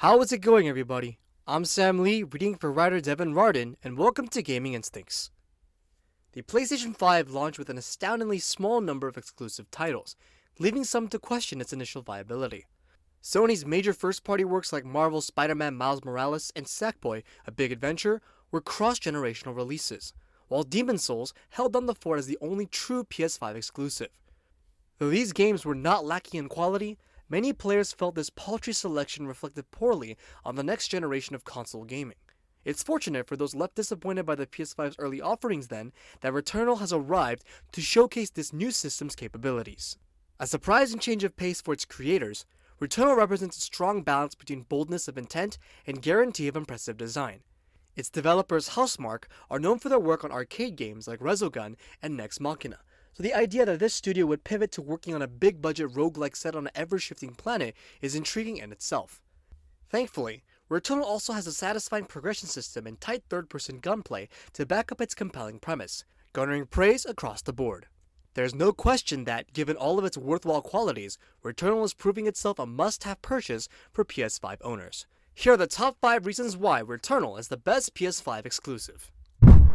How is it going, everybody? I'm Sam Lee, reading for writer Devin Rardin, and welcome to Gaming Instincts. The PlayStation 5 launched with an astoundingly small number of exclusive titles, leaving some to question its initial viability. Sony's major first-party works like Marvel's Spider-Man Miles Morales and Sackboy: A Big Adventure were cross-generational releases, while Demon's Souls held down the fort as the only true PS5 exclusive. Though these games were not lacking in quality, many players felt this paltry selection reflected poorly on the next generation of console gaming. It's fortunate for those left disappointed by the PS5's early offerings then that Returnal has arrived to showcase this new system's capabilities. A surprising change of pace for its creators, Returnal represents a strong balance between boldness of intent and guarantee of impressive design. Its developers, Housemarque, are known for their work on arcade games like Resogun and Nex Machina, so the idea that this studio would pivot to working on a big-budget roguelike set on an ever-shifting planet is intriguing in itself. Thankfully, Returnal also has a satisfying progression system and tight third-person gunplay to back up its compelling premise, garnering praise across the board. There's no question that, given all of its worthwhile qualities, Returnal is proving itself a must-have purchase for PS5 owners. Here are the top 5 reasons why Returnal is the best PS5 exclusive.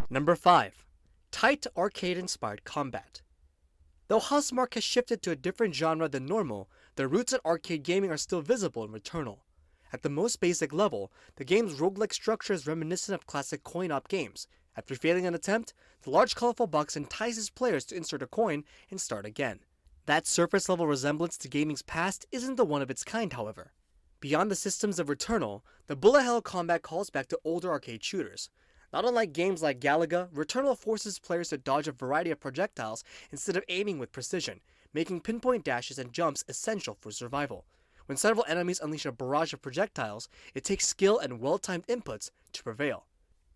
Number 5. Tight arcade-inspired combat. Though Housemarque has shifted to a different genre than normal, their roots in arcade gaming are still visible in Returnal. At the most basic level, the game's roguelike structure is reminiscent of classic coin-op games. After failing an attempt, the large colorful box entices players to insert a coin and start again. That surface-level resemblance to gaming's past isn't the one of its kind, however. Beyond the systems of Returnal, the bullet hell combat calls back to older arcade shooters. Not unlike games like Galaga, Returnal forces players to dodge a variety of projectiles instead of aiming with precision, making pinpoint dashes and jumps essential for survival. When several enemies unleash a barrage of projectiles, it takes skill and well-timed inputs to prevail.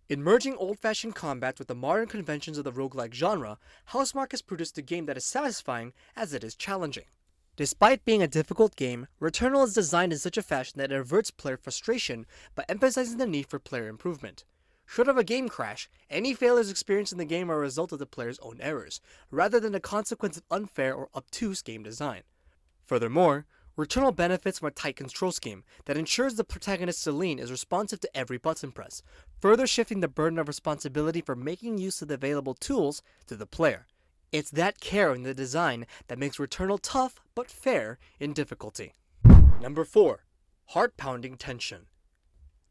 In merging old-fashioned combat with the modern conventions of the roguelike genre, Housemarque has produced a game that is satisfying as it is challenging. Despite being a difficult game, Returnal is designed in such a fashion that it averts player frustration by emphasizing the need for player improvement. Short of a game crash, any failures experienced in the game are a result of the player's own errors, rather than a consequence of unfair or obtuse game design. Furthermore, Returnal benefits from a tight control scheme that ensures the protagonist Celine is responsive to every button press, further shifting the burden of responsibility for making use of the available tools to the player. It's that care in the design that makes Returnal tough but fair in difficulty. Number 4. Heartpounding Tension.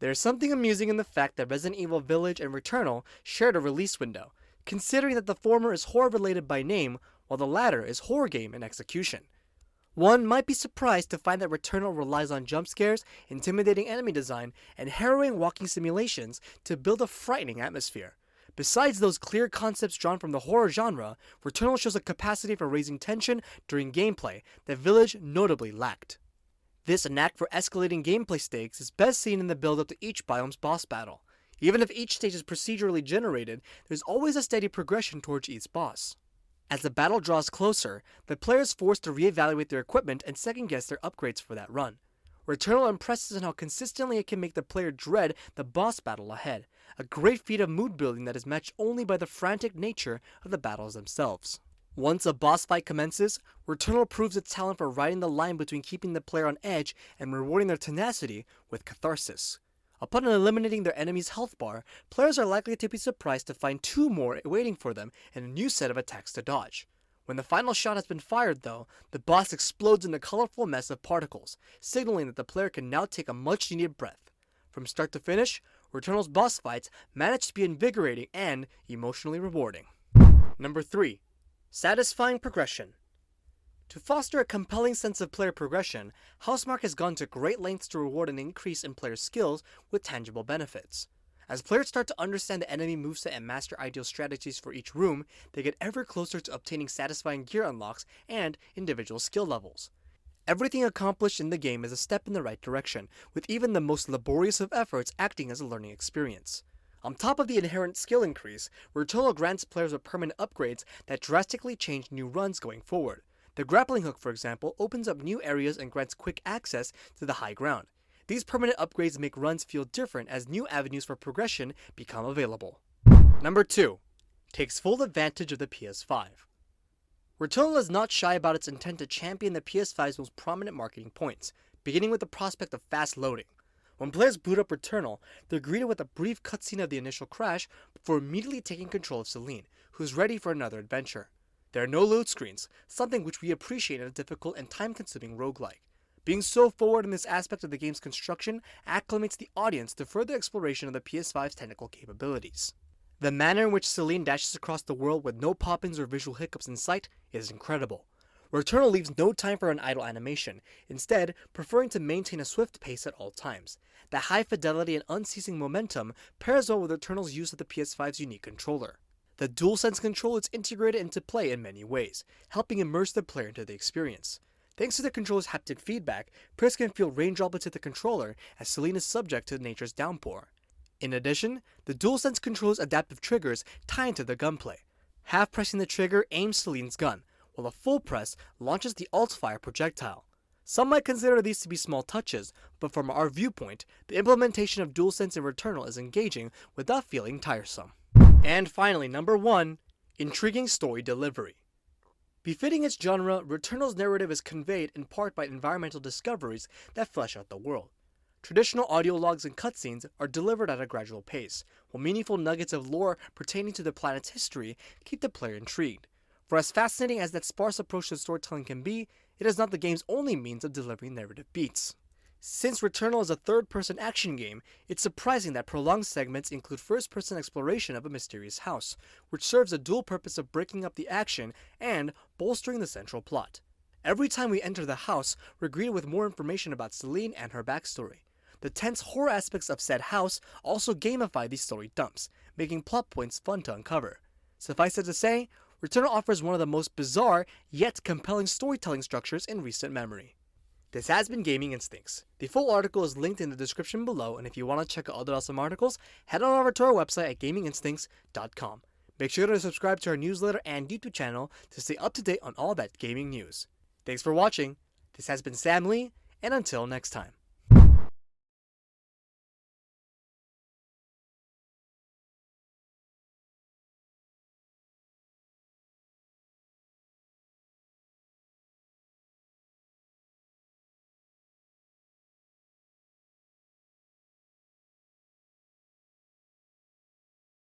There's something amusing in the fact that Resident Evil Village and Returnal shared a release window, considering that the former is horror-related by name, while the latter is horror game in execution. One might be surprised to find that Returnal relies on jump scares, intimidating enemy design, and harrowing walking simulations to build a frightening atmosphere. Besides those clear concepts drawn from the horror genre, Returnal shows a capacity for raising tension during gameplay that Village notably lacked. This knack for escalating gameplay stakes is best seen in the build-up to each biome's boss battle. Even if each stage is procedurally generated, there's always a steady progression towards each boss. As the battle draws closer, the player is forced to reevaluate their equipment and second-guess their upgrades for that run. Returnal impresses in how consistently it can make the player dread the boss battle ahead, a great feat of mood building that is matched only by the frantic nature of the battles themselves. Once a boss fight commences, Returnal proves its talent for riding the line between keeping the player on edge and rewarding their tenacity with catharsis. Upon eliminating their enemy's health bar, players are likely to be surprised to find 2 more waiting for them and a new set of attacks to dodge. When the final shot has been fired though, the boss explodes in a colorful mess of particles, signaling that the player can now take a much-needed breath. From start to finish, Returnal's boss fights manage to be invigorating and emotionally rewarding. Number 3. Satisfying progression. To foster a compelling sense of player progression, Housemarque has gone to great lengths to reward an increase in player skills with tangible benefits. As players start to understand the enemy moveset and master ideal strategies for each room, they get ever closer to obtaining satisfying gear unlocks and individual skill levels. Everything accomplished in the game is a step in the right direction, with even the most laborious of efforts acting as a learning experience. On top of the inherent skill increase, Returnal grants players with permanent upgrades that drastically change new runs going forward. The grappling hook, for example, opens up new areas and grants quick access to the high ground. These permanent upgrades make runs feel different as new avenues for progression become available. Number 2. Takes full advantage of the PS5. Returnal is not shy about its intent to champion the PS5's most prominent marketing points, beginning with the prospect of fast loading. When players boot up Returnal, they're greeted with a brief cutscene of the initial crash before immediately taking control of Celine, who's ready for another adventure. There are no load screens, something which we appreciate in a difficult and time-consuming roguelike. Being so forward in this aspect of the game's construction acclimates the audience to further exploration of the PS5's technical capabilities. The manner in which Celine dashes across the world with no pop-ins or visual hiccups in sight is incredible. Returnal leaves no time for an idle animation, instead preferring to maintain a swift pace at all times. The high fidelity and unceasing momentum pairs well with Returnal's use of the PS5's unique controller. The DualSense controller is integrated into play in many ways, helping immerse the player into the experience. Thanks to the controller's haptic feedback, players can feel rain droplets hit the controller as Celine is subject to nature's downpour. In addition, the DualSense controller's adaptive triggers tie into the gunplay. Half pressing the trigger aims Celine's gun, while a full press launches the alt-fire projectile. Some might consider these to be small touches, but from our viewpoint, the implementation of DualSense in Returnal is engaging without feeling tiresome. And finally, number 1, intriguing story delivery. Befitting its genre, Returnal's narrative is conveyed in part by environmental discoveries that flesh out the world. Traditional audio logs and cutscenes are delivered at a gradual pace, while meaningful nuggets of lore pertaining to the planet's history keep the player intrigued. For as fascinating as that sparse approach to storytelling can be, it is not the game's only means of delivering narrative beats. Since Returnal is a third-person action game, it's surprising that prolonged segments include first-person exploration of a mysterious house, which serves a dual purpose of breaking up the action and bolstering the central plot. Every time we enter the house, we're greeted with more information about Celine and her backstory. The tense horror aspects of said house also gamify these story dumps, making plot points fun to uncover. Suffice it to say, Returnal offers one of the most bizarre, yet compelling storytelling structures in recent memory. This has been Gaming Instincts. The full article is linked in the description below, and if you want to check out other awesome articles, head on over to our website at gaminginstincts.com. Make sure to subscribe to our newsletter and YouTube channel to stay up to date on all that gaming news. Thanks for watching. This has been Sam Lee, and until next time.